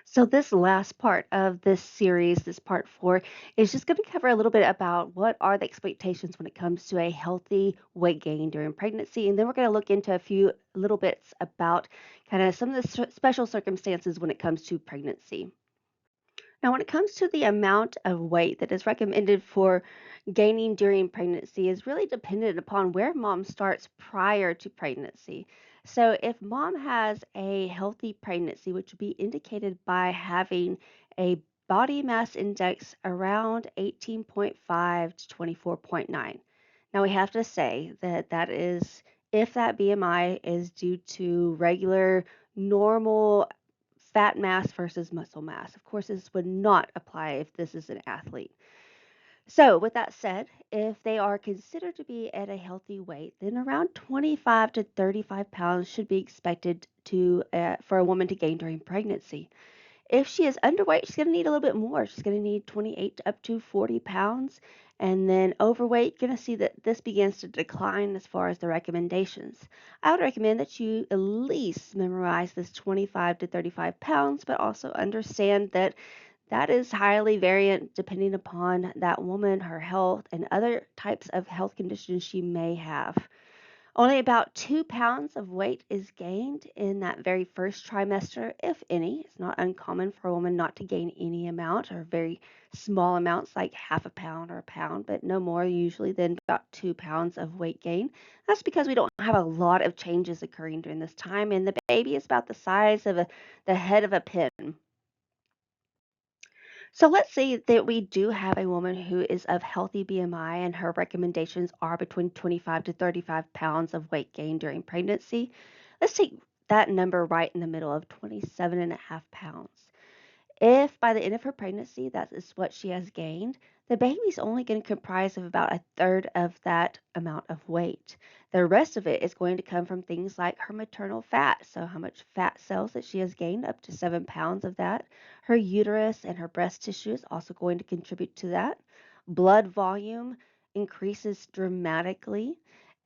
So, this last part of this series, this part four, is just going to cover a little bit about what are the expectations when it comes to a healthy weight gain during pregnancy. And then we're going to look into a few little bits about kind of some of the special circumstances when it comes to pregnancy. Now, when it comes to the amount of weight that is recommended for gaining during pregnancy is really dependent upon where mom starts prior to pregnancy. So, if mom has a healthy pregnancy, which would be indicated by having a body mass index around 18.5 to 24.9. Now, we have to say that that is if that BMI is due to regular, normal fat mass versus muscle mass. Of course, this would not apply if this is an athlete. So, with that said, if they are considered to be at a healthy weight, then around 25 to 35 pounds should be expected to for a woman to gain during pregnancy. If she is underweight, she's going to need a little bit more. She's going to need 28 up to 40 pounds. And then overweight, you're going to see that this begins to decline as far as the recommendations. I would recommend that you at least memorize this 25 to 35 pounds, but also understand that that is highly variant depending upon that woman, her health, and other types of health conditions she may have. Only about 2 pounds of weight is gained in that very first trimester, if any. It's not uncommon for a woman not to gain any amount or very small amounts like half a pound or a pound, but no more usually than about 2 pounds of weight gain. That's because we don't have a lot of changes occurring during this time, and the baby is about the size of the head of a pin. So let's say that we do have a woman who is of healthy BMI and her recommendations are between 25 to 35 pounds of weight gain during pregnancy. Let's take that number right in the middle of 27 and a half pounds. If by the end of her pregnancy that is what she has gained, the baby's only going to comprise of about a third of that amount of weight. The rest of it is going to come from things like her maternal fat, so how much fat cells that she has gained, up to 7 pounds of that. Her uterus and her breast tissue is also going to contribute to that. Blood volume increases dramatically.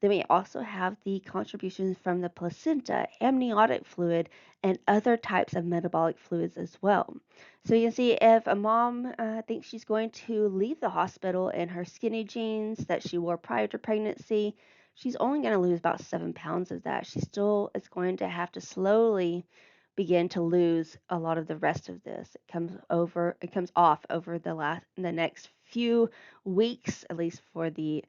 Then we also have the contributions from the placenta, amniotic fluid, and other types of metabolic fluids as well. So you can see if a mom thinks she's going to leave the hospital in her skinny jeans that she wore prior to pregnancy, she's only going to lose about 7 pounds of that. She still is going to have to slowly begin to lose a lot of the rest of this. It comes off over the next few weeks, at least for the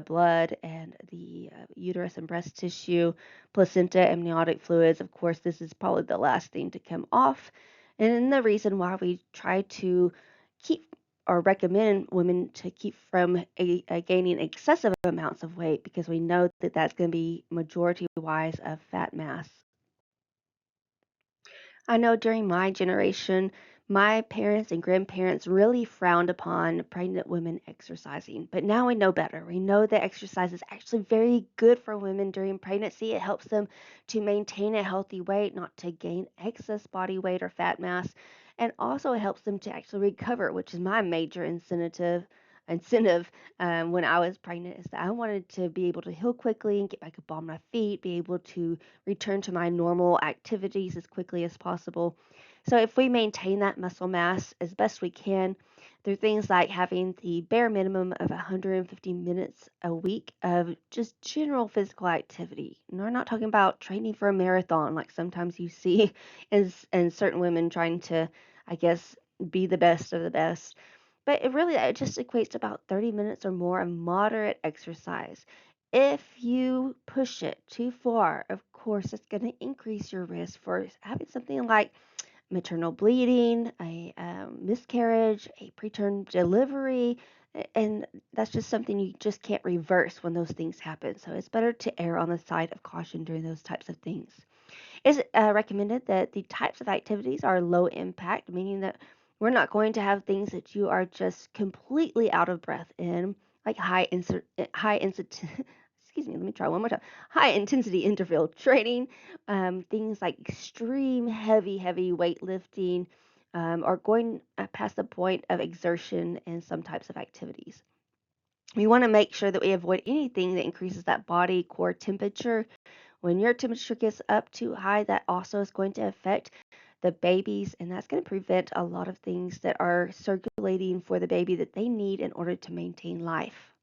blood and the uterus and breast tissue, placenta, amniotic fluids. Of course, this is probably the last thing to come off. And the reason why we try to keep or recommend women to keep from gaining excessive amounts of weight because we know that that's going to be majority wise of fat mass. I know during my generation, my parents and grandparents really frowned upon pregnant women exercising, but now we know better. We know that exercise is actually very good for women during pregnancy. It helps them to maintain a healthy weight, not to gain excess body weight or fat mass, and also it helps them to actually recover, which is my major incentive when I was pregnant is that I wanted to be able to heal quickly and get back up on my feet, be able to return to my normal activities as quickly as possible. So, if we maintain that muscle mass as best we can through things like having the bare minimum of 150 minutes a week of just general physical activity, and we're not talking about training for a marathon like sometimes you see in certain women trying to, I guess, be the best of the best. But it just equates to about 30 minutes or more of moderate exercise. If you push it too far, of course, it's going to increase your risk for having something like maternal bleeding, a miscarriage, a preterm delivery, and that's just something you just can't reverse when those things happen. So it's better to err on the side of caution during those types of things. It's recommended that the types of activities are low impact, meaning that we're not going to have things that you are just completely out of breath in, like high excuse me, let me try one more time. High intensity interval training, things like extreme heavy weightlifting, or going past the point of exertion in some types of activities. We want to make sure that we avoid anything that increases that body core temperature. When your temperature gets up too high, that also is going to affect the babies, and that's going to prevent a lot of things that are circulating for the baby that they need in order to maintain life.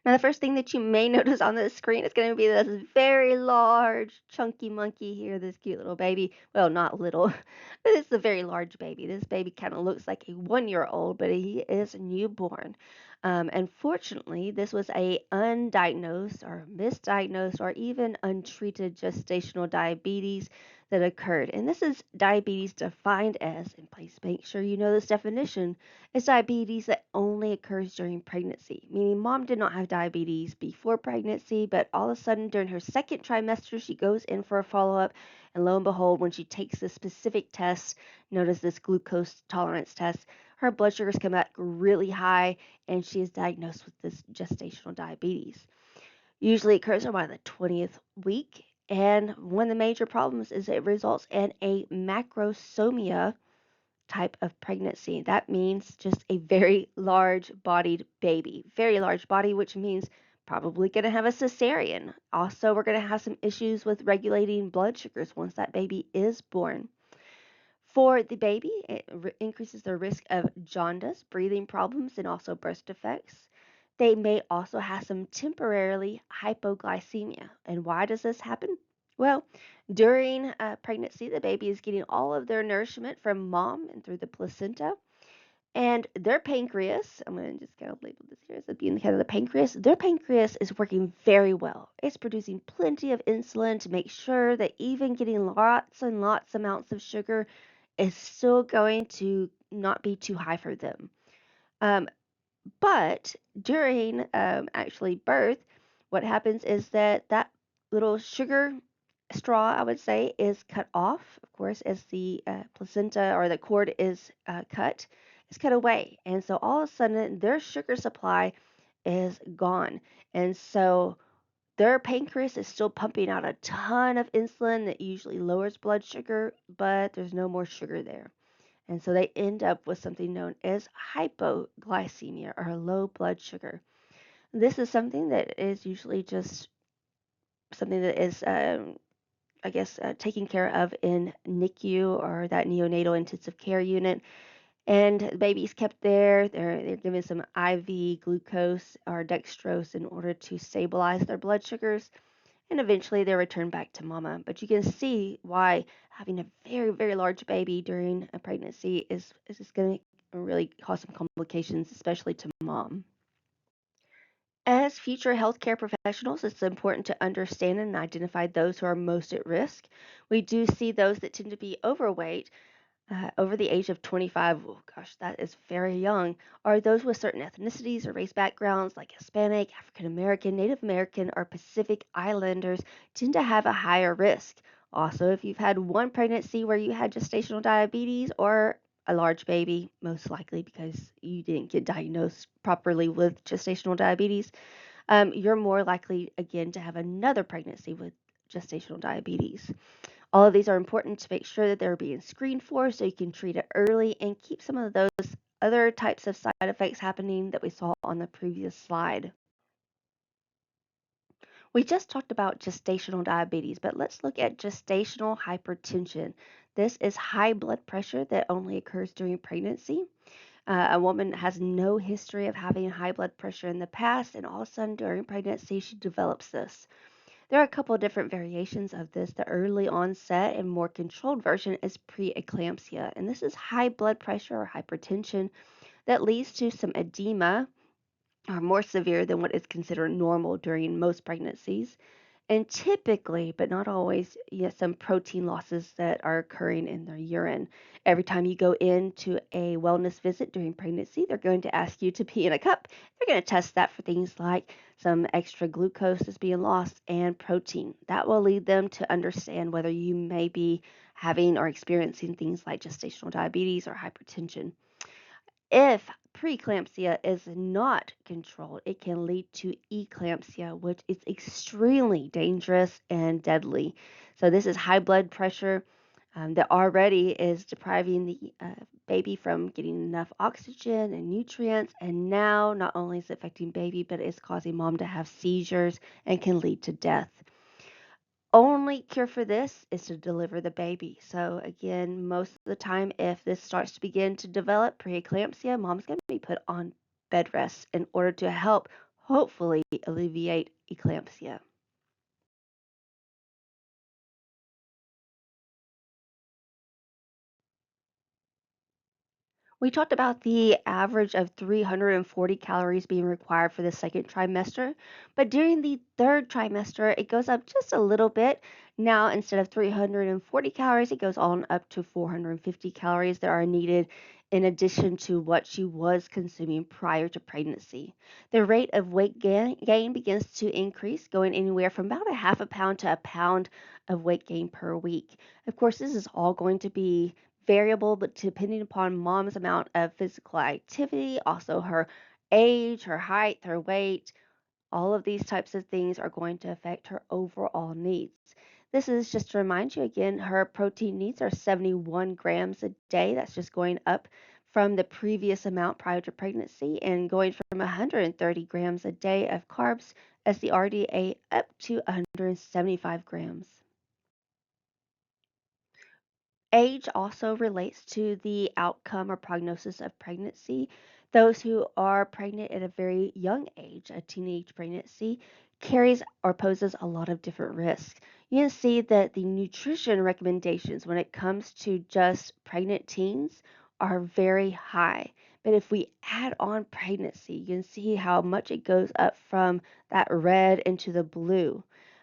Now, the first thing that you may notice on the screen is going to be this very large, chunky monkey here, this cute little baby. Well, not little, but it's a very large baby. This baby kind of looks like a 1 year old, but he is newborn. Unfortunately, this was a undiagnosed or misdiagnosed or even untreated gestational diabetes that occurred. And this is diabetes defined as, and please make sure you know this definition, is diabetes that only occurs during pregnancy, meaning mom did not have diabetes before pregnancy, but all of a sudden during her second trimester, she goes in for a follow up. And lo and behold, when she takes this specific test, known as this glucose tolerance test, her blood sugars come back really high and she is diagnosed with this gestational diabetes. Usually it occurs around the 20th week. And one of the major problems is it results in a macrosomia type of pregnancy. That means just a very large bodied baby. Very large body, which means probably going to have a cesarean. Also, we're going to have some issues with regulating blood sugars once that baby is born. For the baby, it increases their risk of jaundice, breathing problems, and also birth defects. They may also have some temporarily hypoglycemia. And why does this happen? Well, during pregnancy, the baby is getting all of their nourishment from mom and through the placenta. And their pancreas, I'm going to just kind of label this here as it being kind of the pancreas. Their pancreas is working very well. It's producing plenty of insulin to make sure that even getting lots and lots amounts of sugar is still going to not be too high for them. Um, but during actually birth, what happens is that that little sugar straw, I would say, is cut off, of course, as the placenta or the cord is cut. It's cut away. And so all of a sudden, their sugar supply is gone. And so their pancreas is still pumping out a ton of insulin that usually lowers blood sugar, but there's no more sugar there. And so they end up with something known as hypoglycemia or low blood sugar. This is something that is usually just something that is, I guess, taken care of in NICU or that neonatal intensive care unit. And the baby's kept there. They're given some IV glucose or dextrose in order to stabilize their blood sugars. And eventually they're returned back to mama. But you can see why having a very, very large baby during a pregnancy is just going to really cause some complications, especially to mom. As future healthcare professionals, it's important to understand and identify those who are most at risk. We do see those that tend to be overweight over the age of 25, oh gosh, that is very young, are those with certain ethnicities or race backgrounds like Hispanic, African American, Native American, or Pacific Islanders tend to have a higher risk. Also, if you've had one pregnancy where you had gestational diabetes or a large baby, most likely because you didn't get diagnosed properly with gestational diabetes, you're more likely again to have another pregnancy with gestational diabetes. All of these are important to make sure that they're being screened for so you can treat it early and keep some of those other types of side effects happening that we saw on the previous slide. We just talked about gestational diabetes, but let's look at gestational hypertension. This is high blood pressure that only occurs during pregnancy. A woman has no history of having high blood pressure in the past, and all of a sudden during pregnancy, she develops this. There are a couple of different variations of this. The early onset and more controlled version is preeclampsia, and this is high blood pressure or hypertension that leads to some edema, or more severe than what is considered normal during most pregnancies. And typically, but not always, yes, some protein losses that are occurring in their urine. Every time you go into a wellness visit during pregnancy, they're going to ask you to pee in a cup. They're going to test that for things like some extra glucose is being lost and protein. That will lead them to understand whether you may be having or experiencing things like gestational diabetes or hypertension. If preeclampsia is not controlled, it can lead to eclampsia, which is extremely dangerous and deadly. So, this is high blood pressure that already is depriving the baby from getting enough oxygen and nutrients. And now, not only is it affecting baby, but it's causing mom to have seizures and can lead to death. Only cure for this is to deliver the baby. So again, most of the time, if this starts to begin to develop preeclampsia, mom's going to be put on bed rest in order to help hopefully alleviate eclampsia. We talked about the average of 340 calories being required for the second trimester, but during the third trimester, it goes up just a little bit. Now, instead of 340 calories, it goes on up to 450 calories that are needed in addition to what she was consuming prior to pregnancy. The rate of weight gain begins to increase, going anywhere from about a half a pound to a pound of weight gain per week. Of course, this is all going to be variable, but depending upon mom's amount of physical activity, also her age, her height, her weight, all of these types of things are going to affect her overall needs. This is just to remind you again, her protein needs are 71 grams a day. That's just going up from the previous amount prior to pregnancy and going from 130 grams a day of carbs as the RDA up to 175 grams. Age also relates to the outcome or prognosis of pregnancy. Those who are pregnant at a very young age, a teenage pregnancy, carries or poses a lot of different risks. You can see that the nutrition recommendations when it comes to just pregnant teens are very high. But if we add on pregnancy, you can see how much it goes up from that red into the blue.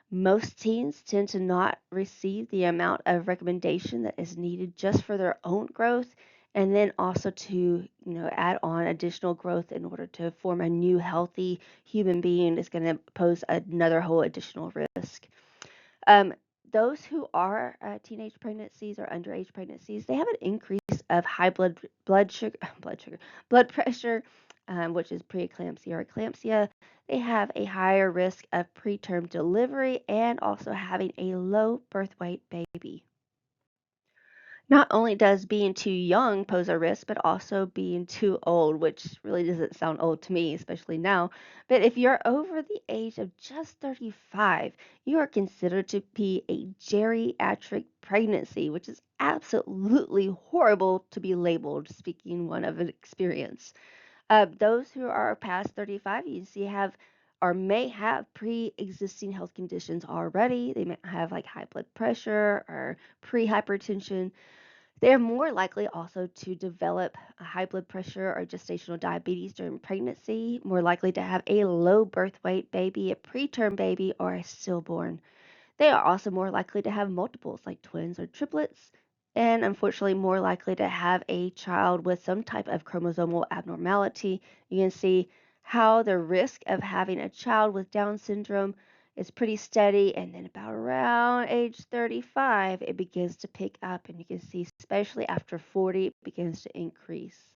Most teens tend to not receive the amount of recommendation that is needed just for their own growth and then also to add on additional growth in order to form a new healthy human being is going to pose another whole additional risk. um, those who are teenage pregnancies or underage pregnancies, they have an increase of high blood sugar, blood pressure, which is preeclampsia or eclampsia. They have a higher risk of preterm delivery and also having a low birth weight baby. Not only does being too young pose a risk, but also being too old, which really doesn't sound old to me, especially now. But if you're over the age of just 35, you are considered to be a geriatric pregnancy, which is absolutely horrible to be labeled, speaking one of an experience. Those who are past 35, you see, have or may have pre-existing health conditions already. They may have like high blood pressure or pre-hypertension. They're more likely also to develop a high blood pressure or gestational diabetes during pregnancy, more likely to have a low birth weight baby, a preterm baby, or a stillborn. They are also more likely to have multiples like twins or triplets, and unfortunately more likely to have a child with some type of chromosomal abnormality. You can see how the risk of having a child with Down syndrome is pretty steady, and then about around age 35, it begins to pick up, and you can see, especially after 40, it begins to increase.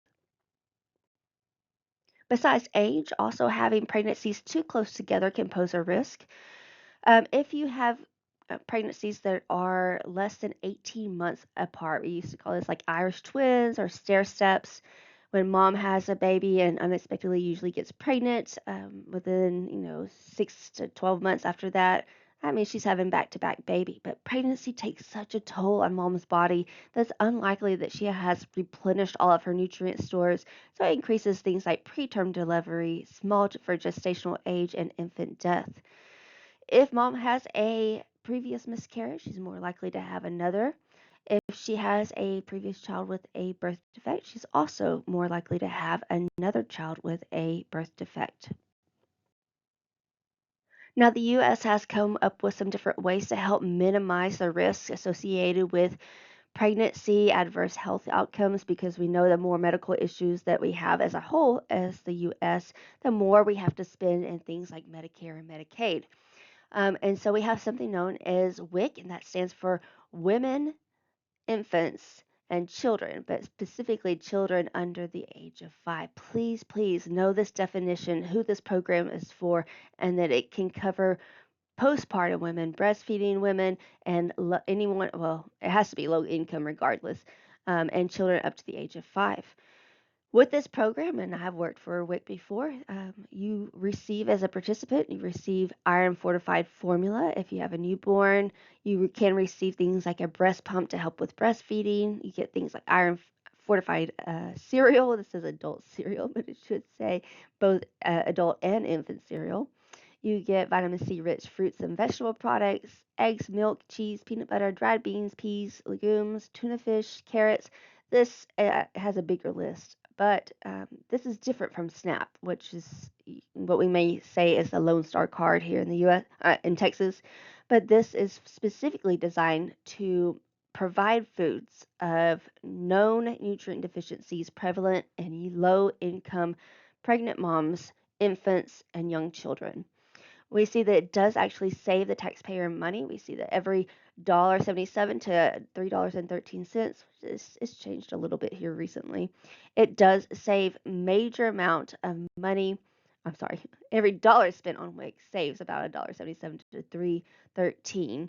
Besides age, also having pregnancies too close together can pose a risk. If you have pregnancies that are less than 18 months apart, we used to call this like Irish twins or stair steps. When mom has a baby and unexpectedly usually gets pregnant within 6 to 12 months after that, that means she's having back-to-back baby. But pregnancy takes such a toll on mom's body that's unlikely that she has replenished all of her nutrient stores. So it increases things like preterm delivery, small for gestational age, and infant death. If mom has a previous miscarriage, she's more likely to have another. If she has a previous child with a birth defect, she's also more likely to have another child with a birth defect. Now, the U.S. has come up with some different ways to help minimize the risks associated with pregnancy, adverse health outcomes, because we know the more medical issues that we have as a whole as the U.S., the more we have to spend in things like Medicare and Medicaid. And so we have something known as WIC, and that stands for Women, Infants, and Children, but specifically children under the age of 5. Please, please know this definition, who this program is for, and that it can cover postpartum women, breastfeeding women, and anyone, well, it has to be low income regardless, and children up to the age of 5. With this program, and I have worked for WIC before, you receive as a participant, you receive iron fortified formula. If you have a newborn, you can receive things like a breast pump to help with breastfeeding. You get things like iron fortified cereal. This is adult cereal, but it should say both adult and infant cereal. You get vitamin C rich fruits and vegetable products, eggs, milk, cheese, peanut butter, dried beans, peas, legumes, tuna fish, carrots. This has a bigger list, but this is different from SNAP, which is what we may say is the Lone Star card here in the U.S. In Texas. But this is specifically designed to provide foods of known nutrient deficiencies prevalent in low income pregnant moms, infants, and young children. We see that it does actually save the taxpayer money. We see that every $1.77 to $3.13, it's changed a little bit here recently. It does save major amount of money. I'm sorry, every dollar spent on WIC saves about $1.77 to $3.13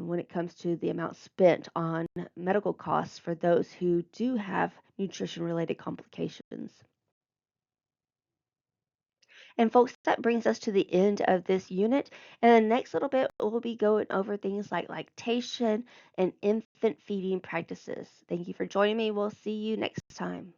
when it comes to the amount spent on medical costs for those who do have nutrition related complications. And folks, that brings us to the end of this unit. And the next little bit, we'll be going over things like lactation and infant feeding practices. Thank you for joining me. We'll see you next time.